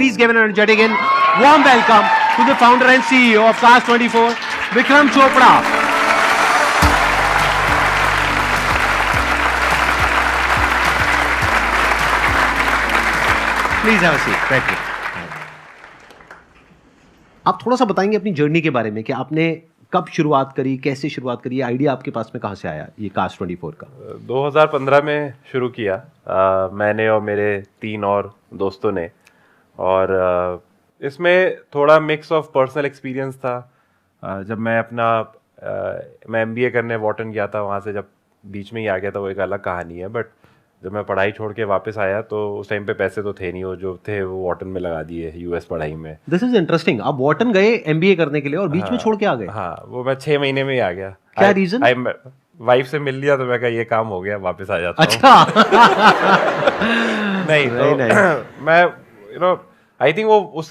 Please give an energetic and warm welcome to the founder and CEO of Cars24, Vikram Chopra. Please have a seat. Thank you. आप थोड़ा सा बताएंगे अपनी journey के बारे में कि आपने कब शुरुआत करी, कैसे शुरुआत करी, आइडिया आपके पास में कहाँ से आया ये Cars24 का? 2015 में शुरू किया मैंने और मेरे 3 और दोस्तों ने, और इसमें थोड़ा मिक्स ऑफ पर्सनल एक्सपीरियंस था। जब मैं MBA करने वॉर्टन गया था, वहाँ से जब बीच में ही आ गया था, वो एक अलग कहानी है। बट जब मैं पढ़ाई छोड़ के वापस आया तो उस टाइम पे पैसे तो थे नहीं, वो जो थे वो वॉर्टन में लगा दिए US पढ़ाई में। This is interesting. आप वॉर्टन गए MBA करने के लिए और बीच में छोड़ के आ गए? हाँ, वो मैं 6 महीने में ही आ गया। क्या रीजन? वाइफ से मिल लिया तो मैं कहा ये काम हो गया, वापस आ जाता हूँ। अच्छा। नहीं। मैं आई थिंक वो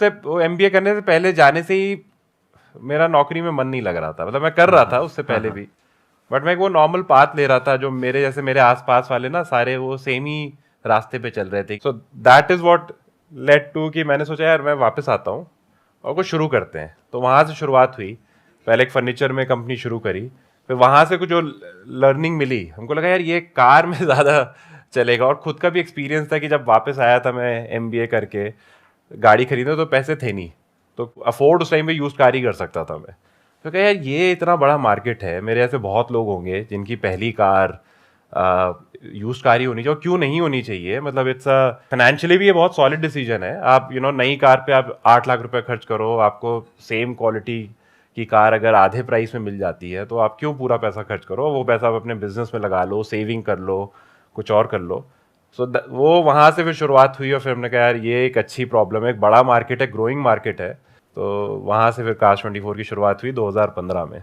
MBA करने से पहले जाने से ही मेरा नौकरी में मन नहीं लग रहा था। मतलब मैं कर रहा था उससे पहले भी, बट मैं वो नॉर्मल पाथ ले रहा था। जो मेरे आसपास वाले ना सारे वो सेम ही रास्ते पे चल रहे थे। So that is what led to कि मैंने सोचा यार मैं वापस आता हूँ और कुछ शुरू करते हैं। तो वहाँ से शुरुआत हुई। पहले एक फर्नीचर में कंपनी शुरू करी, फिर वहाँ से कुछ जो लर्निंग मिली, हमको लगा यार ये कार में ज़्यादा चलेगा। और खुद का भी एक्सपीरियंस था कि जब वापस आया था मैं MBA करके, गाड़ी खरीदने तो पैसे थे नहीं, तो अफोर्ड उस टाइम पे यूज्ड कार ही कर सकता था मैं। तो क्या यार ये इतना बड़ा मार्केट है, मेरे ऐसे बहुत लोग होंगे जिनकी पहली कार यूज्ड कार ही होनी चाहिए, और क्यों नहीं होनी चाहिए। मतलब इट्स फाइनेंशियली भी ये बहुत सॉलिड डिसीजन है। आप नई कार पे आप 8 लाख रुपए खर्च करो, आपको सेम क्वालिटी की कार अगर आधे प्राइस में मिल जाती है तो आप क्यों पूरा पैसा खर्च करो। वो पैसा आप अपने बिजनेस में लगा लो, सेविंग कर लो, कुछ और कर लो। सो वो वहाँ से फिर शुरुआत हुई, और फिर हमने कहा यार ये एक अच्छी प्रॉब्लम है, एक बड़ा मार्केट है, ग्रोइंग मार्केट है। तो वहाँ से फिर Cars24 की शुरुआत हुई 2015 में।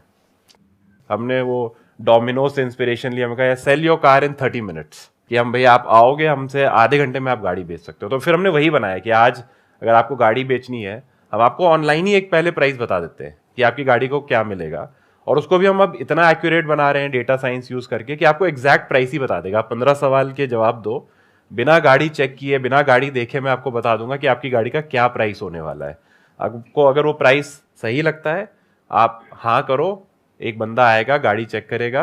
हमने वो डोमिनोज से इंस्पिरेशन लिया। हमने कहा sell your car in 30 minutes, कि हम भैया आप आओगे हमसे, आधे घंटे में आप गाड़ी बेच सकते हो। तो फिर हमने वही बनाया कि आज अगर आपको गाड़ी बेचनी है, हम आपको ऑनलाइन ही एक पहले प्राइस बता देते हैं कि आपकी गाड़ी को क्या मिलेगा, और उसको भी हम अब इतना एक्यूरेट बना रहे हैं डेटा साइंस यूज करके कि आपको एग्जैक्ट प्राइस ही बता देगा। 15 सवाल के जवाब दो, बिना गाड़ी चेक किए, बिना गाड़ी देखे मैं आपको बता दूंगा कि आपकी गाड़ी का क्या प्राइस होने वाला है। आपको अगर वो प्राइस सही लगता है, आप हाँ करो, एक बंदा आएगा, गाड़ी चेक करेगा।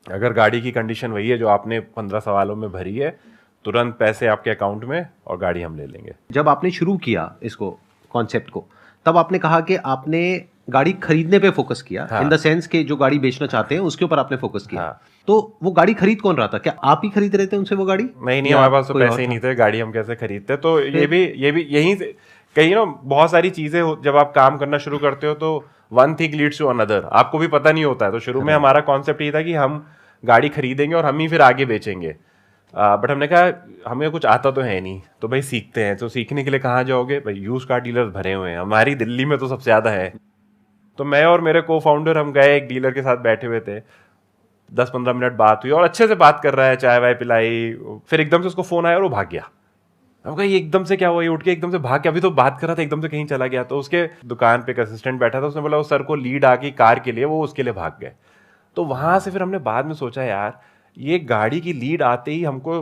अगर गाड़ी की कंडीशन वही है जो आपने 15 सवालों में भरी है, तुरंत पैसे आपके अकाउंट में और गाड़ी हम ले लेंगे। जब आपने शुरू किया इसको, कॉन्सेप्ट को, तब आपने कहा कि आपने गाड़ी खरीदने पे फोकस किया। इन द सेंस के जो गाड़ी बेचना चाहते हैं उसके ऊपर आपने फोकस किया। तो वो गाड़ी खरीद कौन रहा था? क्या आप ही खरीद रहे थे उनसे वो गाड़ी? नहीं, हमारे पास तो पैसे ही नहीं थे, गाड़ी हम कैसे खरीदते। तो ये भी यहीं से कहीं बहुत सारी चीजें जब आप काम करना शुरू करते हो तो one thing leads to another, आपको भी पता नहीं होता है। तो शुरू में हमारा कॉन्सेप्ट ये था कि हम गाड़ी खरीदेंगे और हम ही फिर आगे बेचेंगे। बट हमने कहा हमें कुछ आता तो है नहीं, तो भाई सीखते हैं। तो सीखने के लिए कहाँ जाओगे भाई? यूज कार डीलर्स भरे हुए हैं, हमारी दिल्ली में तो सबसे ज्यादा है। तो मैं और मेरे को फाउंडर हम गए, एक डीलर के साथ बैठे हुए थे। 10-15 मिनट बात हुई और अच्छे से बात कर रहा है, चाय वाय पिलाई। फिर एकदम से उसको फोन आया और वो भाग गया। हम कहा ये एकदम से क्या हुआ? ये उठ के एकदम से भाग गया, अभी तो बात कर रहा था, एकदम से कहीं चला गया। तो उसके दुकान पे एक असिस्टेंट बैठा था, उसने बोला उस सर को लीड आ गई कार के लिए, वो उसके लिए भाग गए। तो वहां से फिर हमने बाद में सोचा यार ये गाड़ी की लीड आते ही हमको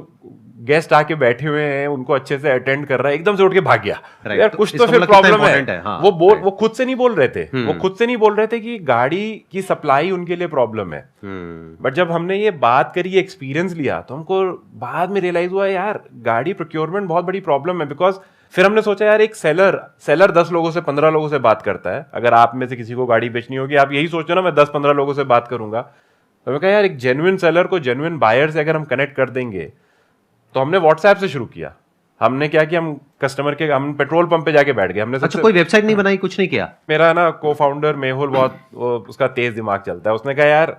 गेस्ट आके बैठे हुए हैं, उनको अच्छे से अटेंड कर रहा है, एकदम से उठ के भाग गया। यार तो कुछ तो फिर प्रॉब्लम है। हाँ, वो खुद से नहीं बोल रहे थे, वो खुद से नहीं बोल रहे थे कि गाड़ी की सप्लाई उनके लिए प्रॉब्लम है। बट जब हमने ये बात करी, एक्सपीरियंस लिया, तो हमको बाद में रियलाइज हुआ यार गाड़ी प्रोक्योरमेंट बहुत बड़ी प्रॉब्लम है। बिकॉज फिर हमने सोचा यार एक सेलर 10 लोगों से 15 लोगों से बात करता है। अगर आप में से किसी को गाड़ी बेचनी होगी, आप यही सोचो ना मैं 10-15 लोगों से बात करूंगा। तो मैं कहा यार एक जेन्युइन सेलर को जेन्युइन बायर से अगर हम कनेक्ट कर देंगे। तो हमने व्हाट्सएप से शुरू किया। हमने क्या कि हम पेट्रोल पंप पे जाके बैठ गए। हमने अच्छा, कोई वेबसाइट नहीं बनाई, कुछ नहीं किया? मेरा ना को फाउंडर मेहुल बहुत उसका तेज दिमाग चलता है। उसने कहा यार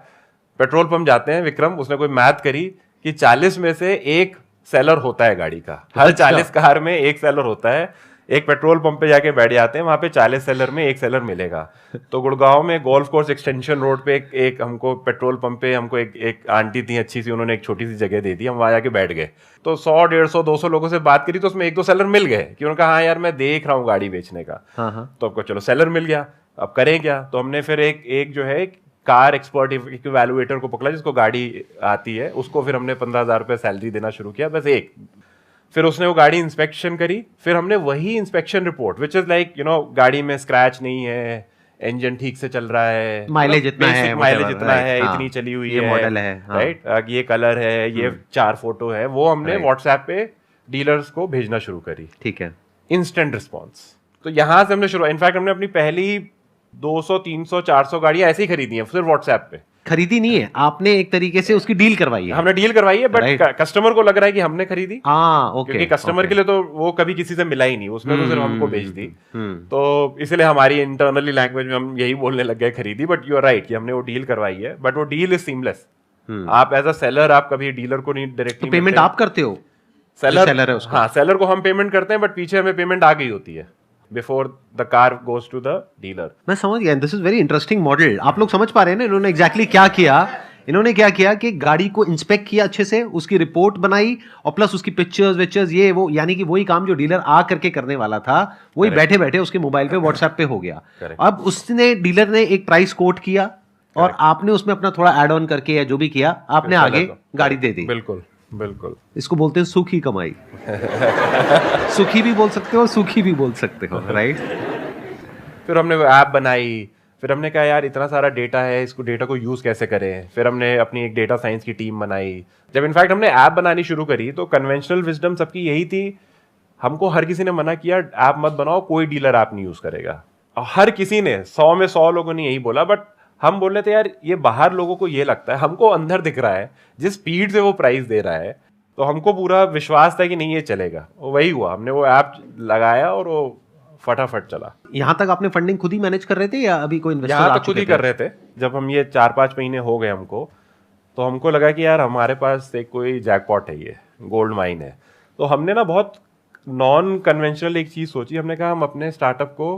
पेट्रोल पंप जाते हैं विक्रम। उसने कोई मैथ करी कि 40 में से एक सेलर होता है गाड़ी का, हर 40 कार में एक सेलर होता है। एक पेट्रोल पंप पे जाके बैठ जाते हैं, वहां पे 40 सेलर में एक सेलर मिलेगा। तो गुड़गांव में गोल्फ कोर्स एक्सटेंशन रोड पे एक हमको पेट्रोल पंप पे हमको एक आंटी थी अच्छी सी, उन्होंने एक छोटी सी जगह दे दी, हम वहां जाके बैठ गए। तो 100, 150, 200 लोगों से बात करी, तो उसमें 1-2 सेलर मिल गए कि उन्होंने कहा हाँ यार मैं देख रहा हूँ गाड़ी बेचने का। तो आपको चलो सेलर मिल गया, अब करें क्या? तो हमने फिर एक जो है कार एक्सपर्ट इवैल्यूएटर को पकड़ा जिसको गाड़ी आती है, उसको फिर हमने 15,000 रुपये सैलरी देना शुरू किया, बस एक। फिर उसने वो गाड़ी इंस्पेक्शन करी, फिर हमने वही inspection report which is like गाड़ी में स्क्रैच नहीं है, इंजन ठीक से चल रहा है, माइलेज इतना है, माइलेज इतना है, इतनी चली हुई ये मॉडल है, राइट, ये कलर है, ये 4 फोटो है, वो हमने व्हाट्सएप पे डीलर्स को भेजना शुरू करी। ठीक है, इंस्टेंट रिस्पॉन्स। तो यहां से हमने शुरू, इनफैक्ट हमने अपनी पहली 200 300 400 गाड़ियां ऐसे ही खरीदी हैं सिर्फ व्हाट्सएप पे। खरीदी नहीं है आपने, एक तरीके से उसकी डील करवाई है। हमने डील करवाई है, बट कस्टमर को लग रहा है कि हमने खरीदी। ओके, क्योंकि कस्टमर के लिए तो वो कभी किसी से मिला ही नहीं, उसने तो सिर्फ हमको भेज दी। तो इसलिए हमारी इंटरनली लैंग्वेज में हम यही बोलने लग गए खरीदी, बट यू आर राइट कि हमने वो डील करवाई है, बट वो डील इज सीमलेस। आप एज अ सेलर आप कभी डीलर को नहीं डायरेक्टली पेमेंट आप करते हो, सेलर है उसका। हाँ, सेलर को हम पेमेंट करते हैं, बट पीछे हमें पेमेंट आ गई होती है before the car goes to the dealer. मैं समझ गया, this is very interesting model. आप लोग समझ पा रहे हैं ना इन्होंने एग्जैक्टली क्या किया? इन्होंने क्या किया कि गाड़ी को इंस्पेक्ट किया अच्छे से, उसकी रिपोर्ट बनाई और प्लस उसकी पिक्चर्स ये वो, यानी कि वही काम जो डीलर आ करके करने वाला था वही बैठे बैठे उसके मोबाइल पे व्हाट्सएप पे हो गया। अब उसने डीलर ने एक प्राइस कोट किया और आपने उसमें अपना थोड़ा ऐड ऑन करके या जो भी किया आपने आगे गाड़ी दे दी। बिल्कुल बिल्कुल, इसको बोलते हैं सुखी कमाई। सुखी भी बोल सकते हो, सुखी भी बोल सकते हो, राइट। फिर हमने वो ऐप बनाई, फिर हमने कहा यार इतना सारा डेटा है, इसको डेटा को यूज कैसे करें। फिर हमने अपनी एक डेटा साइंस की टीम बनाई। जब इनफैक्ट हमने ऐप बनानी शुरू करी तो कन्वेंशनल विजडम सबकी यही थी, हमको हर किसी ने मना किया ऐप मत बनाओ, कोई डीलर ऐप नहीं यूज करेगा। और हर किसी ने 100 में 100 लोगों ने यही बोला, बट हम बोल रहे थे यार ये बाहर लोगों को ये लगता है, हमको अंदर दिख रहा है जिस स्पीड से वो प्राइस दे रहा है, तो हमको पूरा विश्वास था कि नहीं ये चलेगा। वही हुआ, हमने वो ऐप लगाया और वो फटाफट चला। यहाँ तक आपने फंडिंग खुद ही मैनेज कर रहे थे या अभी कोई इन्वेस्टर? यहाँ तक खुद ही कर रहे थे। जब हम ये 4-5 महीने हो गए हमको, तो हमको लगा कि यार हमारे पास एक कोई जैकपॉट है, ये गोल्ड माइन है। तो हमने ना बहुत नॉन कन्वेंशनल एक चीज सोची। हमने कहा हम अपने स्टार्टअप को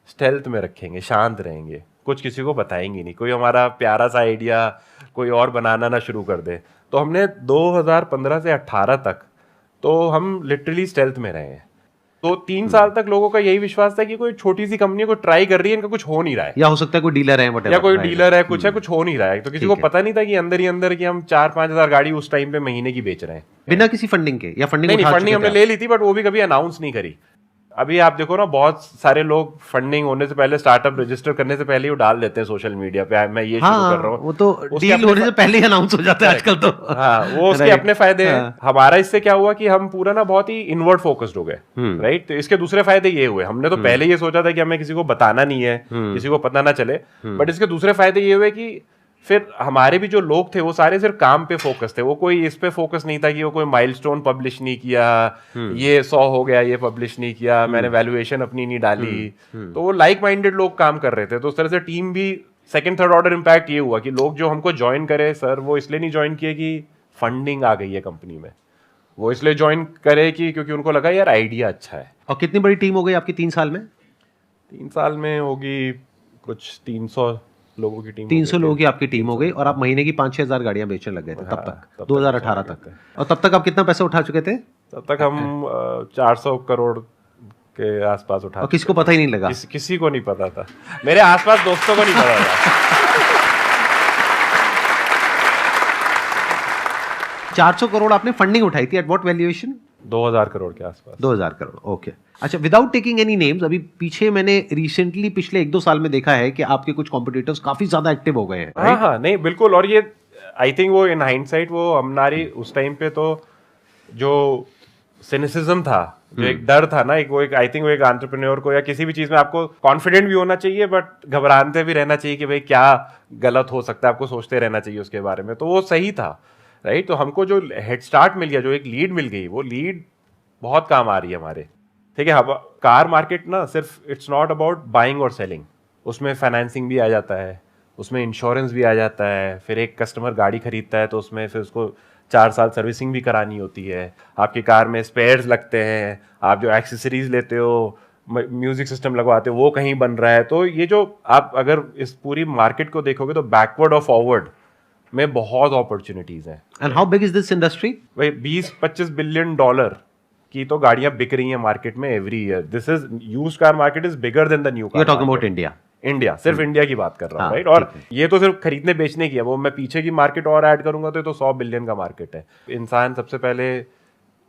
स्टेल्थ में रखेंगे, शांत रहेंगे, कुछ किसी को बताएंगे नहीं, कोई हमारा प्यारा सा आइडिया कोई और बनाना ना शुरू कर दे। तो हमने 2015 से 18 तक तो हम लिटरली स्टेल्थ में रहे हैं। तो 3 साल तक लोगों का यही विश्वास था कि कोई छोटी सी कंपनी को ट्राई कर रही है, इनका कुछ हो नहीं रहा है, या हो सकता है कोई डीलर है, या कोई डीलर है, कुछ है, कुछ हो नहीं रहा है। तो किसी को पता नहीं था कि अंदर ही अंदर कि हम 4-5 हजार गाड़ी उस टाइम पे महीने की बेच रहे हैं बिना किसी फंडिंग के। या फंडिंग? नहीं, फंडिंग हमने ले ली थी, बट वो भी कभी अनाउंस नहीं करी। अभी आप देखो ना, बहुत सारे लोग फंडिंग होने से पहले, स्टार्टअप रजिस्टर करने से पहले ही डाल देते हैं सोशल मीडिया पे, मैं ये शुरू कर रहा हूँ। वो तो डील होने से पहले ही अनाउंस हो जाता है आजकल तो। हाँ, वो उसके अपने फायदे हैं। हमारा इससे क्या हुआ कि हम पूरा ना बहुत ही इनवर्ड फोकस्ड हो गए, राइट। तो इसके दूसरे फायदे ये हुए, हमने तो पहले ये सोचा था कि हमें किसी को बताना नहीं है, किसी को पता ना चले, बट इसके दूसरे फायदे ये हुए कि फिर हमारे भी जो लोग थे वो सारे सिर्फ काम पे फोकस थे। वो कोई इस पे फोकस नहीं था कि वो कोई माइलस्टोन पब्लिश नहीं किया, ये 100 हो गया, ये पब्लिश नहीं किया, मैंने वैल्यूएशन अपनी नहीं डाली। तो वो लाइक माइंडेड लोग काम कर रहे थे। तो उस तरह से टीम भी सेकंड थर्ड ऑर्डर इम्पैक्ट ये हुआ कि लोग जो हमको ज्वाइन करे, सर वो इसलिए नहीं ज्वाइन किए कि फंडिंग आ गई है कंपनी में, वो इसलिए ज्वाइन करे कि क्योंकि उनको लगा यार आइडिया अच्छा है। और कितनी बड़ी टीम हो गई आपकी 3 साल में? 3 साल में होगी कुछ 300 लोगों की टीम। 300 लोगों की आपकी टीम हो गई और आप महीने की 5-6 हजार गाड़ियां बेचने लग गए थे तब तक, 2018 तक। और तब तक आप कितना पैसा उठा चुके थे? तब तक हम 400 करोड़ के आसपास उठा। और किसी को पता ही नहीं लगा? किसी को नहीं पता था, मेरे आसपास दोस्तों को नहीं पता था। 400 करोड़ आपने फंडिंग उठाई थी। At what valuation? 2000 करोड़ के आसपास। 2000 करोड़, ओके। अच्छा, विदाउट टेकिंग एनी नेम्स, अभी पीछे मैंने रिसेंटली पिछले 1-2 साल में देखा है कि आपके कुछ कॉम्पिटिटर्स काफी ज्यादा एक्टिव हो गए हैं। हाँ हाँ, नहीं बिल्कुल। और ये आई थिंक वो इन हाइंडसाइट वो हमारी उस टाइम पे तो जो सिनिसिज्म था, जो एक डर था ना, एक आई थिंक वो एक एंटरप्रेन्योर को या किसी भी चीज में आपको कॉन्फिडेंट भी होना चाहिए, बट घबराते भी रहना चाहिए कि भाई क्या गलत हो सकता है, आपको सोचते रहना चाहिए उसके बारे में। तो वो सही था, राइट। तो हमको जो हेड स्टार्ट मिल गया, जो एक लीड मिल गई, वो लीड बहुत काम आ रही है हमारे। ठीक है, कार मार्केट ना सिर्फ इट्स नॉट अबाउट बाइंग और सेलिंग, उसमें फाइनेंसिंग भी आ जाता है, उसमें इंश्योरेंस भी आ जाता है। फिर एक कस्टमर गाड़ी खरीदता है तो उसमें फिर उसको 4 साल सर्विसिंग भी करानी होती है, आपकी कार में स्पेयर्स लगते हैं, आप जो एक्सेसरीज लेते हो, म्यूजिक सिस्टम लगवाते हो, वो कहीं बन रहा है। तो ये जो आप अगर इस पूरी मार्केट को देखोगे तो बैकवर्ड और फॉरवर्ड में बहुत अपॉर्चुनिटीज हैं। And how big is this industry? भाई 20-25 बिलियन डॉलर की तो गाड़ियां बिक रही हैं मार्केट में every year. This is used car market is bigger than the new car. You are talking about India? India, सिर्फ इंडिया की बात कर रहा हूँ, राइट। और ये तो सिर्फ खरीदने बेचने की है, वो मैं पीछे की मार्केट और ऐड करूंगा तो ये तो 100 बिलियन का मार्केट है। इंसान सबसे पहले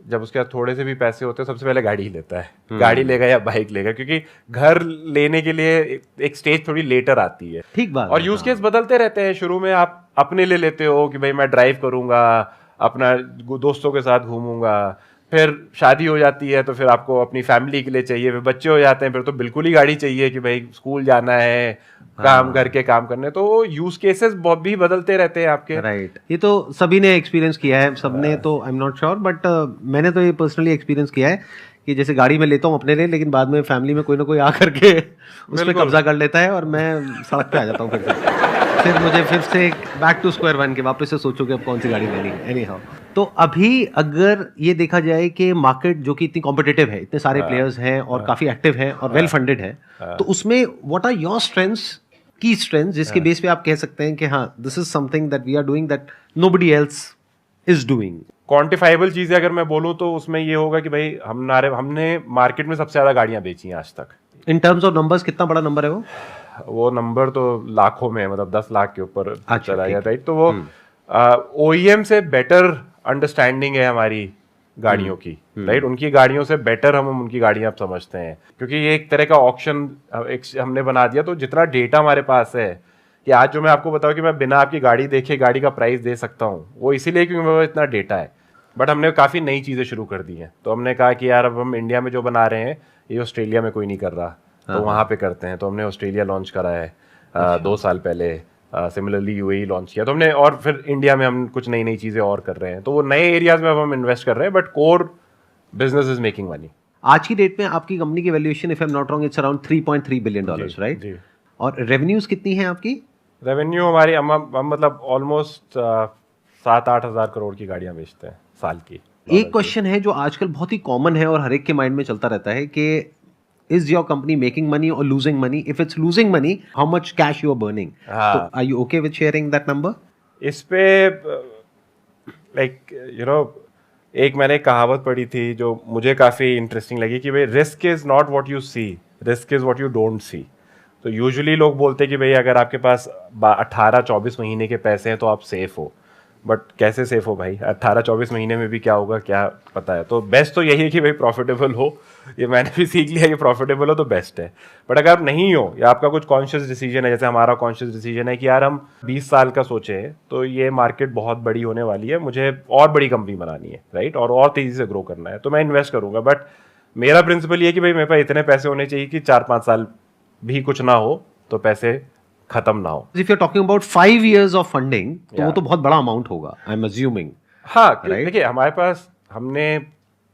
जब उसके पास थोड़े से भी पैसे होते हैं सबसे पहले गाड़ी ही लेता है, गाड़ी लेगा या बाइक लेगा, क्योंकि घर लेने के लिए एक स्टेज थोड़ी लेटर आती है। ठीक बात। और यूज केस बदलते रहते हैं। शुरू में आप अपने ले लेते हो कि भाई मैं ड्राइव करूंगा, अपना दोस्तों के साथ घूमूंगा, फिर शादी हो जाती है तो फिर आपको अपनी फैमिली के लिए चाहिए, फिर बच्चे हो जाते हैं फिर तो बिल्कुल ही गाड़ी चाहिए कि भाई स्कूल जाना है, काम घर के काम करने, तो यूज केसेस भी बदलते रहते हैं आपके। राइट, ये तो सभी ने एक्सपीरियंस किया है, सबने तो I am not sure, but मैंने तो ये पर्सनली एक्सपीरियंस किया है कि जैसे गाड़ी में लेता हूँ अपने लिए, लेकिन बाद में फैमिली में कोई ना कोई आकर के उस पर कब्जा कर लेता है और मैं सड़क पे आ जाता हूँ फिर मुझे फिर से बैक टू स्क्वायर वन के वापस से सोचो कि अब कौन सी गाड़ी लेनी है। एनी हाउ, तो अभी अगर ये देखा जाए कि मार्केट जो कि इतनी कॉम्पिटिटिव है, इतने सारे प्लेयर्स हैं और काफी एक्टिव हैं और वेल फंडेड है, तो उसमें what are your strengths, key strengths, जिसके बेस पे आप कह सकते हैं कि हाँ this is something that we are doing that nobody else is doing? Quantifiable चीजें अगर मैं बोलूं तो उसमें ये होगा कि भाई हमने मार्केट में सबसे ज्यादा गाड़ियां बेची हैं आज तक। इन टर्म्स ऑफ नंबर्स कितना बड़ा नंबर है वो नंबर तो लाखों में, मतलब 10 लाख के ऊपर चला गया, राइट। तो वो ओईएम से बेटर अंडरस्टैंडिंग है हमारी गाड़ियों की, राइट। उनकी गाड़ियों से बेटर हम उनकी गाड़ियां अब समझते हैं, क्योंकि ये एक तरह का ऑक्शन हमने बना दिया। तो जितना डेटा हमारे पास है कि आज जो मैं आपको बताऊं कि मैं बिना आपकी गाड़ी देखे गाड़ी का प्राइस दे सकता हूँ, वो इसीलिए क्योंकि मेरे पास इतना डेटा है। बट हमने काफ़ी नई चीज़ें शुरू कर दी हैं, तो हमने कहा कि यार अब हम इंडिया में जो बना रहे हैं ये ऑस्ट्रेलिया में कोई नहीं कर रहा, तो वहाँ पे करते हैं। तो हमने ऑस्ट्रेलिया लॉन्च करा है 2 साल पहले, सिमिलरली यूएई लॉन्च किया, तो हमने, और फिर इंडिया में हम कुछ नई नई चीज़ें और कर रहे हैं। तो वो नए एरियाज में अब हम इन्वेस्ट कर रहे हैं, but core business is making money. आज की डेट में आपकी कंपनी की valuation, if I am not wrong, it's around $3.3 billion, right? और रेवेन्यूज कितनी है आपकी? रेवेन्यू हमारी हम मतलब ऑलमोस्ट 7-8 हज़ार करोड़ की गाड़ियां बेचते हैं साल की। एक क्वेश्चन है जो आजकल बहुत ही कॉमन है और हर एक के माइंड में चलता रहता है कि is your company making money और losing money? If it's losing money, how much cash you are burning? तो are you okay with sharing that number? इस पे लाइक एक मैंने एक कहावत पढ़ी थी जो मुझे काफ़ी इंटरेस्टिंग लगी कि भाई risk is not what you see, risk is what you don't see. तो यूजुअली लोग बोलते हैं कि भाई अगर आपके पास 18-24 महीने के पैसे हैं तो आप सेफ हो, बट कैसे सेफ हो भाई? 18-24 महीने में भी क्या होगा क्या पता है। तो बेस्ट तो यही है कि भाई प्रॉफिटेबल हो, ये मैंने भी सीख लिया कि प्रॉफिटेबल हो तो बेस्ट है। बट अगर आप नहीं हो या आपका कुछ कॉन्शियस डिसीजन है, जैसे हमारा कॉन्शियस डिसीजन है कि यार हम 20 साल का सोचे तो ये मार्केट बहुत बड़ी होने वाली है, मुझे और बड़ी कंपनी बनानी है, राइट, और तेज़ी से ग्रो करना है, तो मैं इन्वेस्ट करूँगा। बट मेरा प्रिंसिपल ये है कि भाई मेरे पास इतने पैसे होने चाहिए कि 4-5 साल भी कुछ ना हो तो पैसे खत्म ना हो। If you're talking about 5 years of funding, तो वो तो बहुत बड़ा अमाउंट होगा, आई एम अज्यूमिंग। हाँ, देखिए हमारे पास, हमने,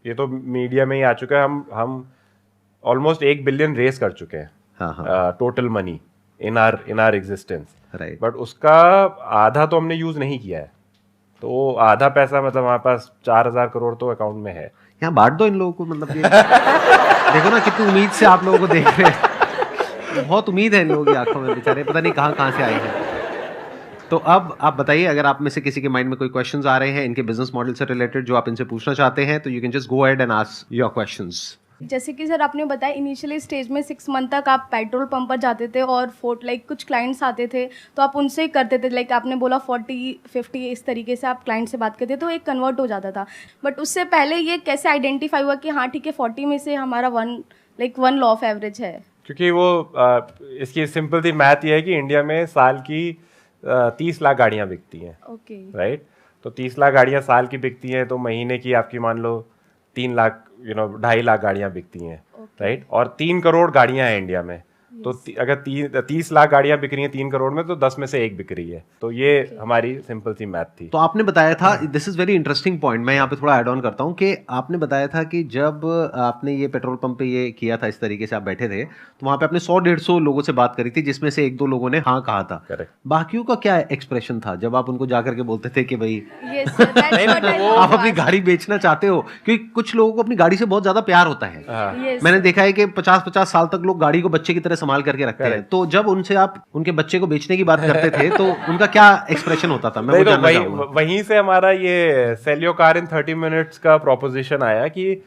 ये तो मीडिया में ही आ चुका है, हम ऑलमोस्ट 1 बिलियन रेस कर चुके हैं total money in our existence, right. But उसका आधा तो हमने यूज नहीं किया है, तो आधा पैसा मतलब हमारे पास 4,000 करोड़ तो अकाउंट में है। यहाँ बांट दो इन लोगों को, मतलब ये देखो ना कितनी उम्मीद से आप लोगों को देख रहे हैं, बहुत उम्मीद है इन लोगों की आंखों में, बेचारे पता नहीं कहाँ से आए हैं। तो अब आप बताइए, अगर आप में से किसी के माइंड में कोई क्वेश्चंस आ रहे हैं इनके बिजनेस मॉडल से रिलेटेड जो आप इनसे पूछना चाहते हैं, तो you can just go ahead and ask your questions. जैसे कि सर आपने बताया इनिशियली स्टेज में 6 मंथ तक आप पेट्रोल पंप पर जाते थे और कुछ क्लाइंट्स आते थे तो आप उनसे करते थे, लाइक आपने बोला 40-50 इस तरीके से आप क्लाइंट से बात करते तो एक कन्वर्ट हो जाता था। बट उससे पहले ये कैसे आइडेंटिफाई हुआ कि हाँ ठीक है 40 में से हमारा 1 लॉ ऑफ एवरेज है? क्योंकि वो इसकी सिंपल सी मैथ ये है कि इंडिया में साल की 30 लाख गाड़ियां बिकती हैं, राइट। तो 30 लाख गाड़ियां साल की बिकती हैं, तो महीने की आपकी मान लो 3 लाख 2.5 लाख गाड़ियां बिकती हैं, राइट। और 3 करोड़ गाड़ियां हैं इंडिया में, तो अगर 30 लाख गाड़ियां बिक रही हैं 3 करोड़ में, तो 10 में से 1 बिक रही है। तो ये हमारी सिंपल सी मैथ थी। तो आपने बताया था, this is very interesting point, मैं यहाँ पे थोड़ा ऐड ऑन करता हूँ कि आपने बताया था कि जब आपने ये पेट्रोल पंप पे ये किया था, इस तरीके से आप बैठे थे, तो वहाँ पे आपने 100-150 लोगों से बात करी थी, जिसमें से 1-2 लोगों ने हाँ कहा था। Correct. बाकियों का क्या एक्सप्रेशन था जब आप उनको जाकर के बोलते थे कि भाई आप अपनी गाड़ी बेचना चाहते हो? क्योंकि कुछ लोगों को अपनी गाड़ी से बहुत ज्यादा प्यार होता है। मैंने देखा है कि 50-50 साल तक लोग गाड़ी को बच्चे की तरह संभाल करके रखते हैं। तो जब उनसे आप उनके बच्चे को बेचने की बात करते थे तो उनका क्या एक्सप्रेशन होता था? मैं वो जानना चाहूंगा। वहीं से हमारा ये sell your car in 30 minutes का प्रोपोजिशन आया कि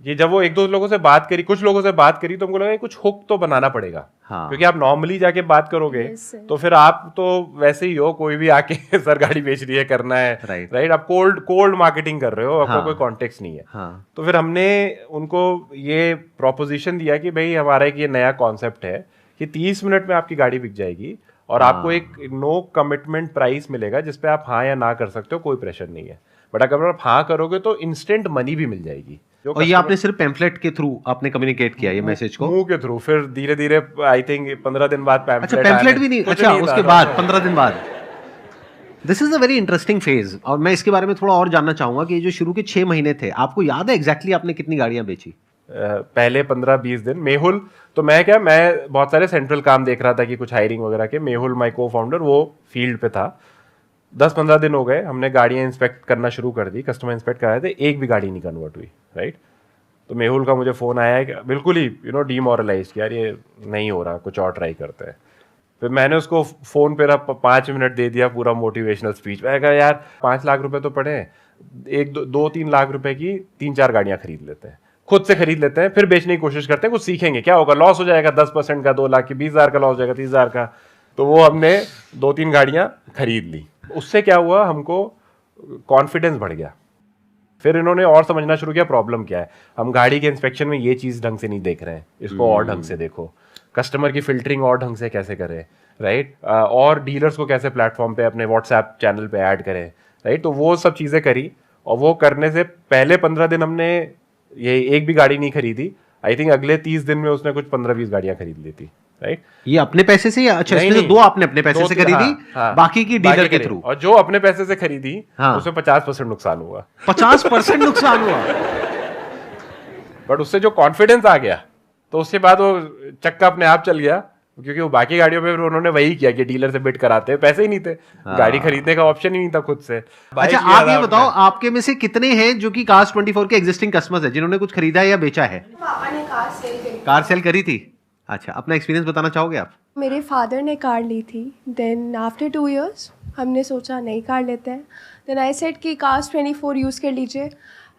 ये जब वो एक दो लोगों से बात करी, कुछ लोगों से बात करी, तो हमको लगा कुछ हुक तो बनाना पड़ेगा। हाँ। क्योंकि आप नॉर्मली जाके बात करोगे तो फिर आप तो वैसे ही हो, कोई भी आके सर गाड़ी बेच रही है, करना है, राइट? आप कोल्ड मार्केटिंग कर रहे हो, आपका कोई कॉन्टेक्स्ट नहीं है। हाँ। तो फिर हमने उनको ये प्रोपोजिशन दिया कि भाई हमारा एक ये नया कॉन्सेप्ट है कि 30 मिनट में आपकी गाड़ी बिक जाएगी और आपको एक नो कमिटमेंट प्राइस मिलेगा जिसपे आप हाँ या ना कर सकते हो, कोई प्रेशर नहीं है। बट अगर आप हाँ करोगे तो इंस्टेंट मनी भी मिल जाएगी। और ये आपने सिर्फ पैम्फलेट के थ्रू आपने कम्युनिकेट किया ये मैसेज को? मुंह के थ्रू। फिर धीरे धीरे आई थिंक 15 दिन बाद पैम्फलेट। अच्छा, पैम्फलेट भी नहीं? अच्छा, उसके बाद 15 दिन बाद। This is a very interesting phase, और मैं इसके बारे में थोड़ा और जानना चाहूंगा कि जो शुरू के 6 महीने थे, आपको याद है एग्जैक्टली आपने कितनी गाड़ियां बेची? पहले 15-20 दिन मेहुल, तो मैं बहुत सारे सेंट्रल काम देख रहा था कि कुछ हायरिंग वगैरह के। मेहुल माई को फाउंडर वो फील्ड पे था। 10-15 दिन हो गए, हमने गाड़ियां इंस्पेक्ट करना शुरू कर दी, कस्टमर इंस्पेक्ट कराए थे, एक भी गाड़ी नहीं कन्वर्ट हुई, राइट? तो मेहुल का मुझे फोन आया है कि बिल्कुल ही डीमोरलाइज कि यार ये नहीं हो रहा, कुछ और ट्राई करते हैं। फिर मैंने उसको फोन पे 5 मिनट दे दिया पूरा मोटिवेशनल स्पीच। मैं कहा यार 5 लाख रुपए तो पड़े हैं, 2-3 लाख रुपए की 3-4 गाड़ियां खरीद लेते हैं, खुद से खरीद लेते हैं, फिर बेचने की कोशिश करते हैं, कुछ सीखेंगे, क्या होगा, लॉस हो जाएगा 10% का, 2 लाख की 20,000 का लॉस हो जाएगा, 30,000 का। तो वो हमने 2-3 गाड़ियां खरीद ली। उससे क्या हुआ, हमको कॉन्फिडेंस बढ़ गया। फिर इन्होंने और समझना शुरू किया प्रॉब्लम क्या है। हम गाड़ी के इंस्पेक्शन में ये चीज ढंग से नहीं देख रहे हैं, इसको और ढंग से देखो, कस्टमर की फिल्टरिंग और ढंग से कैसे करें, राइट? और डीलर्स को कैसे प्लेटफॉर्म पे अपने व्हाट्सएप चैनल पे ऐड करें, राइट? तो वो सब चीजें करी, और वो करने से पहले 15 दिन हमने ये एक भी गाड़ी नहीं खरीदी। आई थिंक अगले 30 दिन में उसने कुछ 15-20 गाड़ियां खरीद ली थी, राइट? ये अपने पैसे से या? अच्छा, इसमें से 2 आपने अपने पैसे से खरीदी, बाकी की डीलर के थ्रू। और जो अपने पैसे से खरीदी उसमें 50% नुकसान हुआ। 50% नुकसान हुआ? बट उससे जो कॉन्फिडेंस आ गया, तो उसके बाद वो चक्का अपने आप चल गया, क्योंकि वो बाकी गाड़ियों में उन्होंने वही किया कि डीलर से बिड कराते, पैसे ही नहीं थे, गाड़ी खरीदने का ऑप्शन ही नहीं था खुद से। अच्छा, आप ये बताओ, आपके में से कितने हैं जो कि कार्स 24 के एग्जिस्टिंग कस्टमर्स हैं, जिन्होंने कुछ खरीदा है या बेचा है? पापा ने कार सेल करी थी। अच्छा, अपना एक्सपीरियंस बताना चाहोगे आप? मेरे फादर ने कार ली थी, देन आफ्टर 2 years हमने सोचा नई कार लेते हैं। देन आई सेड कि कार्स 24 यूज़ कर लीजिए,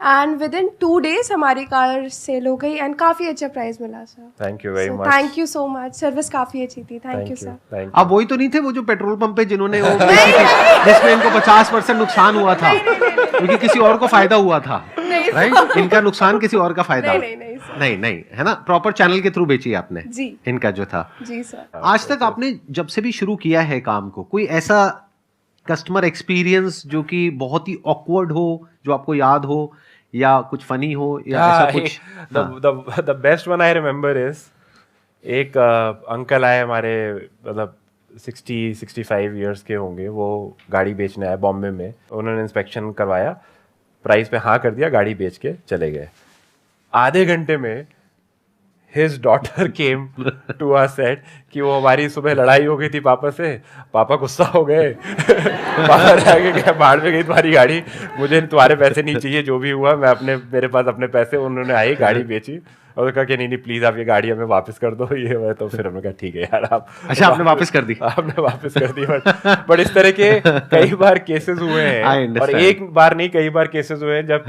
एंड विद इन 2 days हमारी कार सेल हो गई, एंड काफ़ी अच्छा प्राइस मिला sir. Thank you very much. Thank you so much, service काफ़ी अच्छी थी। Thank you sir. आप वही तो नहीं थे वो जो पेट्रोल पंप पे जिन्होंने वो जिसमें इनको 50% नुकसान हुआ था, क्योंकि किसी और को फायदा हुआ था, राइट? इनका नुकसान किसी और का फायदा। नहीं, है ना? प्रॉपर चैनल के थ्रू बेची आपने जी, इनका जो था। जी सर। आज तक आपने जब से भी शुरू किया है काम को, कोई ऐसा कस्टमर एक्सपीरियंस जो कि बहुत ही ऑकवर्ड हो, जो आपको याद हो, या कुछ फनी हो, या ऐसा कुछ? The best one I remember is, एक अंकल आए हमारे, मतलब 60-65 ईयर्स के होंगे, वो गाड़ी बेचने आए बॉम्बे में। उन्होंने इंस्पेक्शन करवाया, प्राइस पे हाँ कर दिया, गाड़ी बेच के चले गए। आधे घंटे में his daughter came to us said कि वो हमारी सुबह लड़ाई हो गई थी पापा से, पापा गुस्सा हो गए, पापा ने आगे क्या बाहर में गई तुम्हारी गाड़ी, मुझे तुम्हारे पैसे नहीं चाहिए, जो भी हुआ मेरे पास अपने पैसे। उन्होंने आई, गाड़ी बेची, और कहा कि नहीं प्लीज आप ये गाड़ी हमें वापस कर दो, ये है। तो फिर हमने कहा ठीक है यार आप। अच्छा, आपने वापस कर दी? आपने वापस कर दी। बट इस तरह के कई बार केसेस हुए हैं, और एक बार नहीं कई बार केसेस हुए हैं, जब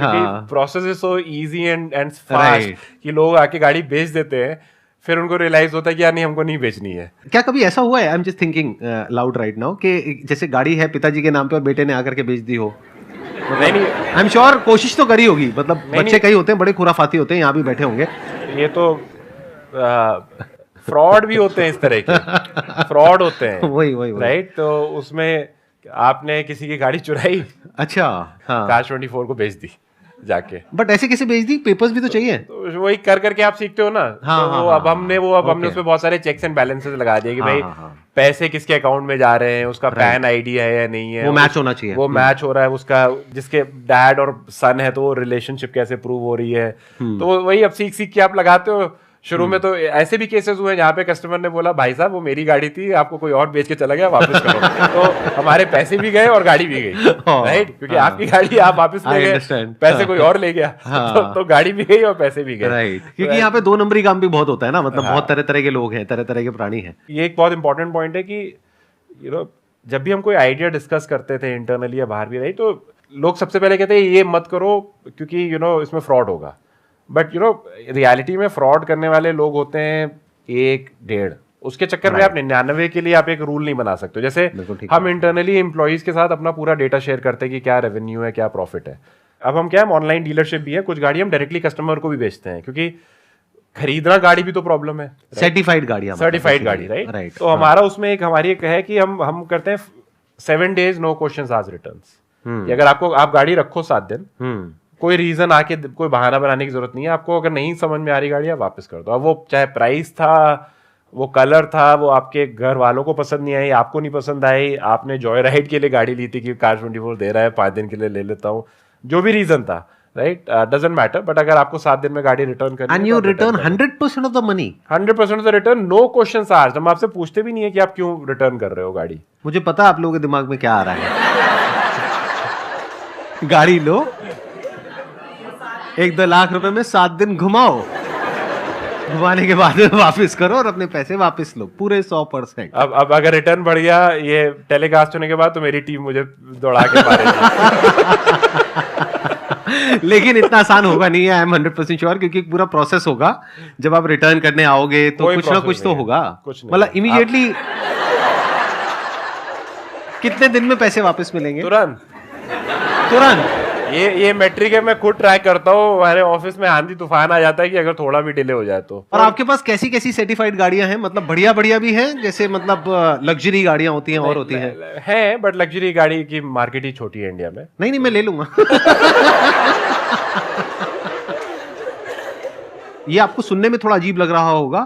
process is so easy and fast कि लोग आके गाड़ी बेच देते हैं, फिर उनको रियलाइज होता है कि यार नहीं, हमको नहीं बेचनी है। क्या कभी ऐसा हुआ है, I am just thinking loud right now, कि जैसे गाड़ी है पिताजी के नाम पे और बेटे ने आकर के बेच दी हो? नहीं, आई एम श्योर कोशिश तो करी होगी, मतलब बच्चे कई होते हैं, बड़े खुराफाती होते हैं, यहाँ भी बैठे होंगे। ये तो फ्रॉड भी होते हैं, इस तरह के फ्रॉड होते हैं। वही राइट? तो उसमें आपने किसी की गाड़ी चुराई, अच्छा, हाँ, कार 24 को बेच दी जाके। बट ऐसे कैसे बेच दी? पेपर्स भी तो चाहिए। तो वही कर करके आप सीखते हो ना। हाँ, तो अब हमने उसमें बहुत सारे चेक्स एंड बैलेंसेस लगा दिए कि भाई पैसे किसके अकाउंट में जा रहे हैं, उसका पैन आईडी है या नहीं है, वो मैच होना चाहिए, वो मैच हो रहा है, उसका जिसके डैड और सन है तो वो रिलेशनशिप कैसे प्रूव हो रही है। तो वही अब सीख सीख के आप लगाते हो। शुरू में तो ऐसे भी केसेस हुए जहाँ पे कस्टमर ने बोला भाई साहब वो मेरी गाड़ी थी, आपको कोई और बेच के चला गया, वापस करो। तो हमारे पैसे भी गए और गाड़ी भी गई, राइट? क्योंकि आपकी गाड़ी आप वापस ले गए, पैसे कोई और ले गया, तो गाड़ी भी गई और पैसे भी गए, राइट? क्योंकि यहाँ पे 2 नंबरी काम भी बहुत होता है ना, मतलब बहुत तरह तरह के लोग हैं, तरह तरह के प्राणी हैं। ये एक बहुत इंपॉर्टेंट पॉइंट है कि जब भी हम कोई आइडिया डिस्कस करते थे इंटरनली या बाहर भी, राइट, तो लोग सबसे पहले कहते हैं ये मत करो क्योंकि इसमें फ्रॉड होगा। बट यू नो रियलिटी में फ्रॉड करने वाले लोग होते हैं 1-1.5, उसके चक्कर में आप 99 के लिए आप एक रूल नहीं बना सकते। जैसे हम इंटरनली एम्प्लॉइज के साथ अपना पूरा डेटा शेयर करते हैं कि क्या रेवेन्यू है, क्या प्रॉफिट है। अब हम क्या है, ऑनलाइन डीलरशिप भी है, कुछ गाड़ी हम डायरेक्टली कस्टमर को भी बेचते हैं, क्योंकि खरीदना गाड़ी भी तो प्रॉब्लम है। सर्टिफाइड गाड़ी, राइट। तो हमारा उसमें एक हमारी एक है कि हम करते हैं 7 days नो क्वेश्चंस आज रिटर्न्स। अगर आप गाड़ी रखो 7 दिन, कोई रीजन आके कोई बहाना बनाने की जरूरत नहीं है आपको। अगर नहीं समझ में आ रही गाड़ी, आप वापस कर दो। अब वो चाहे प्राइस था, वो कलर था, वो आपके घर वालों को पसंद नहीं आई, आपको नहीं पसंद आई, आपने जॉय राइड के लिए गाड़ी ली थी कि कार24 दे रहा है 5 दिन के लिए ले लेता हूँ, जो भी रीजन था, राइट, डजंट मैटर। बट अगर आपको 7 दिन में गाड़ी रिटर्न करनी है, and you return 100% of the money, 100% of the return, no questions asked. हम आपसे पूछते भी नहीं है कि आप क्यों रिटर्न कर रहे हो गाड़ी। मुझे पता है आप लोगों के दिमाग में क्या आ रहा है। गाड़ी लो, 1-2 लाख रुपए में 7 दिन घुमाओ, घुमाने के बाद वापस करो और अपने पैसे वापस लो, पूरे 100%। अब अगर रिटर्न बढ़ गया ये टेलीकास्ट होने के बाद, तो मेरी टीम मुझे दौड़ा के मारेगी। लेकिन इतना आसान होगा नहीं है, आई एम 100% श्योर, क्योंकि एक पूरा प्रोसेस होगा। जब आप रिटर्न करने आओगे तो कुछ ना कुछ तो होगा, मतलब इमीडिएटली कितने दिन में पैसे वापस मिलेंगे? तुरंत। ये मैट्रिक है, मैं खुद ट्राई करता हूँ। हमारे ऑफिस में आंधी तूफान आ जाता है कि अगर थोड़ा भी डिले हो जाए तो। और आपके पास कैसी कैसी सर्टिफाइड गाड़ियां हैं? मतलब बढ़िया भी हैं, जैसे मतलब लग्जरी गाड़ियां होती हैं और होती हैं, बट लग्जरी गाड़ी की मार्केट ही छोटी है इंडिया में। नहीं मैं ले लूंगा। ये आपको सुनने में थोड़ा अजीब लग रहा होगा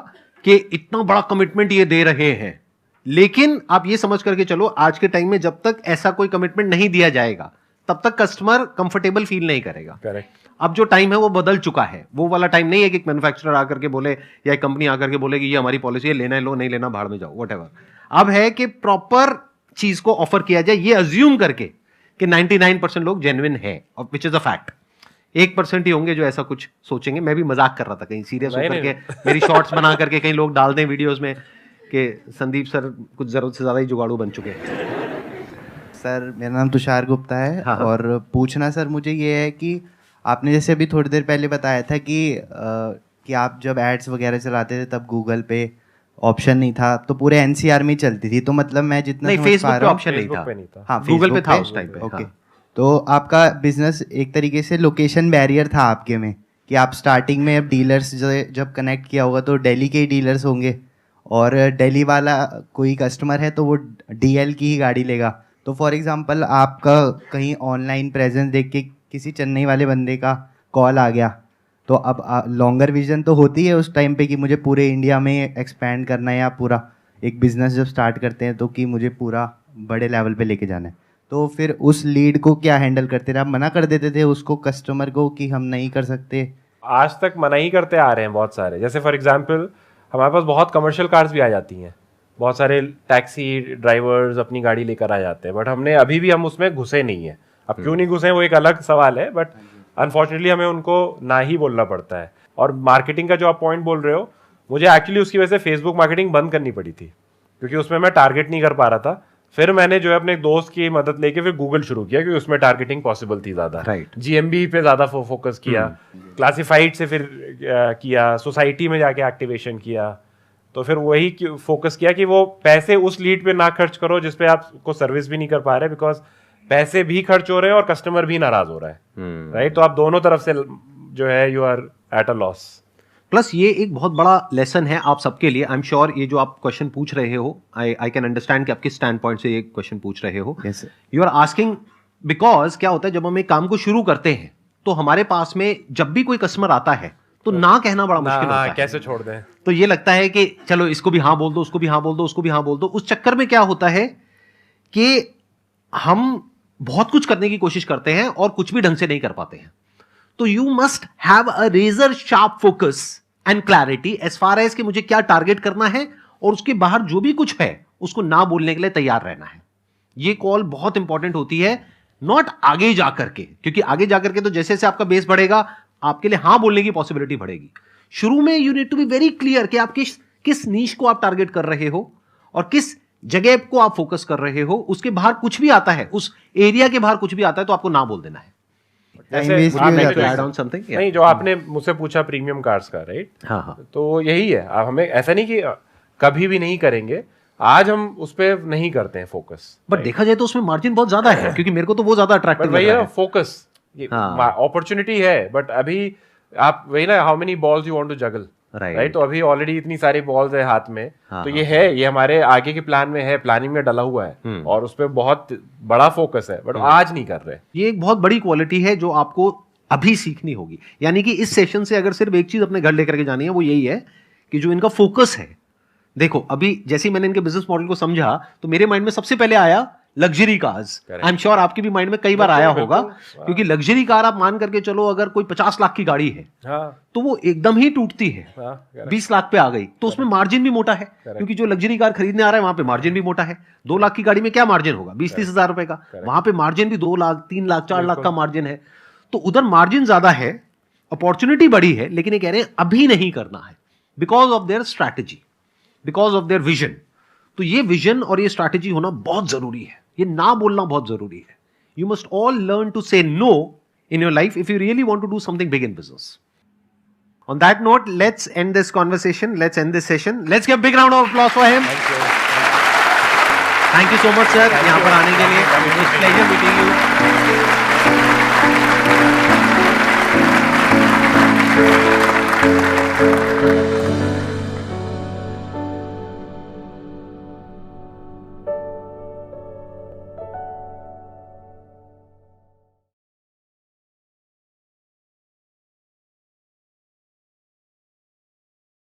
कि इतना बड़ा कमिटमेंट ये दे रहे हैं, लेकिन आप ये समझ करके चलो, आज के टाइम में जब तक ऐसा कोई कमिटमेंट नहीं दिया जाएगा, तब तक कस्टमर कंफर्टेबल फील नहीं करेगा। करेक्ट। अब जो टाइम है वो बदल चुका है। वो वाला टाइम नहीं है कि एक मैन्युफैक्चरर आकर के बोले या एक कंपनी आकर के बोले कि ये हमारी पॉलिसी है, लेना है लो, नहीं लेना भाड़ में जाओ, व्हाटएवर। अब है कि प्रॉपर चीज को ऑफर किया जाए, ये अज्यूम करके कि 99% लोग जेन्युइन है, विच इज अ फैक्ट। 1% ही होंगे जो ऐसा कुछ सोचेंगे। मैं भी मजाक कर रहा था, कहीं सीरियस होकर के मेरी शॉर्ट्स बना करके कहीं लोग डाल दें वीडियोस में कि संदीप सर कुछ जरूरत से ज्यादा ही जुगाड़ू बन चुके हैं। सर मेरा नाम तुषार गुप्ता है। हाँ। और पूछना सर मुझे ये है कि आपने जैसे अभी थोड़ी देर पहले बताया था कि आप जब एड्स वगैरह चलाते थे तब गूगल पे ऑप्शन नहीं था, तो पूरे एनसीआर में ही चलती थी। तो मतलब मैं जितना समझ पा रहा हूँ, ऑप्शन नहीं था। हाँ, गूगल पे था Facebook उस टाइम पे। ओके। तो आपका बिजनेस एक तरीके से लोकेशन बैरियर था आपके में, कि आप स्टार्टिंग में अब डीलर्स जब कनेक्ट किया होगा तो दिल्ली के ही डीलर्स होंगे, और दिल्ली वाला कोई कस्टमर है तो वो डीएल की ही गाड़ी लेगा। तो फॉर एग्जांपल आपका कहीं ऑनलाइन प्रेजेंस देख के किसी चेन्नई वाले बंदे का कॉल आ गया, तो अब लॉन्गर विजन तो होती है उस टाइम पे कि मुझे पूरे इंडिया में एक्सपैंड करना है, या पूरा एक बिजनेस जब स्टार्ट करते हैं तो कि मुझे पूरा बड़े लेवल पे लेके जाना है। तो फिर उस लीड को क्या हैंडल करते थे? आप मना कर देते थे उसको, कस्टमर को, कि हम नहीं कर सकते? आज तक मना ही करते आ रहे हैं बहुत सारे। जैसे फॉर एग्जांपल हमारे पास बहुत कमर्शियल कार्स भी आ जाती हैं, बहुत सारे टैक्सी ड्राइवर्स अपनी गाड़ी लेकर आ जाते हैं, बट हमने अभी भी हम उसमें घुसे नहीं है। अब क्यों नहीं घुसे वो एक अलग सवाल है, बट अनफॉर्चुनेटली हमें उनको ना ही बोलना पड़ता है। और मार्केटिंग का जो आप पॉइंट बोल रहे हो, मुझे एक्चुअली उसकी वजह से फेसबुक मार्केटिंग बंद करनी पड़ी थी, क्योंकि उसमें मैं टारगेट नहीं कर पा रहा था। फिर मैंने जो है अपने दोस्त की मदद लेके फिर गूगल शुरू किया, क्योंकि उसमें टारगेटिंग पॉसिबल थी ज़्यादा। GMB पे ज़्यादा फोकस किया, क्लासिफाइड से फिर किया, सोसाइटी में जाके एक्टिवेशन किया। तो फिर वही फोकस किया कि वो पैसे उस लीड पे ना खर्च करो जिसपे आपको सर्विस भी नहीं कर पा रहे, बिकॉज पैसे भी खर्च हो रहे हैं और कस्टमर भी नाराज हो रहा है, राइट। तो आप दोनों तरफ से जो है you are at a loss. Plus ये एक बहुत बड़ा लेसन है आप सबके लिए। आई एम श्योर ये जो आप क्वेश्चन पूछ रहे हो, आई कैन अंडरस्टैंड कि आप किस स्टैंड पॉइंट से ये क्वेश्चन पूछ रहे हो। यू आर आस्किंग बिकॉज क्या होता है, जब हम एक काम को शुरू करते हैं तो हमारे पास में जब भी कोई कस्टमर आता है तो ना कहना बड़ा मुश्किल होता है। कैसे छोड़ दें? तो ये लगता है कि चलो इसको भी हाँ बोल दो, उसको भी हाँ बोल दो, उसको भी हाँ बोल दो। उस चक्कर में क्या होता है कि हम बहुत कुछ करने की कोशिश करते हैं और कुछ भी ढंग से नहीं कर पाते हैं। तो you must have a razor sharp focus and clarity as far as कि मुझे क्या टारगेट करना है, और उसके बाहर जो भी कुछ है उसको ना बोलने के लिए तैयार रहना है। ये कॉल बहुत इंपॉर्टेंट होती है, नॉट आगे जाकर के, क्योंकि आगे जाकर के तो जैसे जैसे आपका बेस बढ़ेगा आपके लिए हाँ बोलने की पॉसिबिलिटी बढ़ेगी। शुरू में you need to be very clear कि आप किस नीश को आप टारगेट कर रहे हो और किस जगह को आप फोकस कर रहे हो। उसके बाहर कुछ भी आता है, उस एरिया के बाहर कुछ भी आता है तो आपको ना बोल देना है। जैसे waste भी हो I'd like जाता to है। add on something? Yeah. नहीं, जो आपने मुझसे पूछा प्रीमियम कार्स का, राइट? हाँ हाँ तो यही है, आप हमें ऐसा नहीं कि कभी भी नहीं करेंगे, आज हम उस पर नहीं करते हैं फोकस। बट देखा जाए तो उसमें मार्जिन बहुत ज्यादा है, क्योंकि मेरे को तो वो ज्यादा बट अट्रैक्टिव वही लग रहा है है। फोकस, हाँ। अपॉर्चुनिटी है, बट अभी आप वही ना, how many balls you want to juggle, Right. Right? तो अभी ऑलरेडी इतनी सारी बॉल्स है हाथ में, हाँ, तो ये है, ये हमारे आगे के प्लान में है, प्लानिंग में डला हुआ है, और उस पर बहुत बड़ा फोकस है, बट आज नहीं कर रहे। ये एक बहुत बड़ी क्वालिटी है जो आपको अभी सीखनी होगी। यानी कि इस सेशन से अगर सिर्फ एक चीज अपने घर लेकर के जानी है, वो यही है कि जो इनका फोकस है, देखो अभी जैसे ही मैंने इनके बिजनेस मॉडल को समझा तो मेरे माइंड में सबसे पहले आया luxury cars. I am sure आपके भी माइंड में कई बार आया होगा, क्योंकि लग्जरी कार आप मान करके चलो, अगर कोई 50 लाख की गाड़ी है तो वो एकदम ही टूटती है, 20 लाख पे आ गई तो उसमें मार्जिन भी मोटा है, क्योंकि जो लग्जरी कार खरीदने आ रहा है वहां पे मार्जिन भी मोटा है। 2 लाख की गाड़ी में क्या मार्जिन होगा? 20-30 हजार रुपए का। वहां पे मार्जिन भी 2 लाख, 3 लाख, 4 लाख का मार्जिन है। तो उधर मार्जिन ज्यादा है, अपॉर्चुनिटी बड़ी है, लेकिन ये कह रहे हैं अभी नहीं करना है, because of their strategy, because of their vision. तो ये विजन और ये स्ट्रैटेजी होना बहुत जरूरी है, ये ना बोलना बहुत जरूरी है। You must all learn to say no in your life if you really want to do something big in business. On that note, let's end this conversation. Let's end this session. Let's give a big round of applause for him. Thank you so much, sir. यहाँ पर आने के लिए it was pleasure meeting you.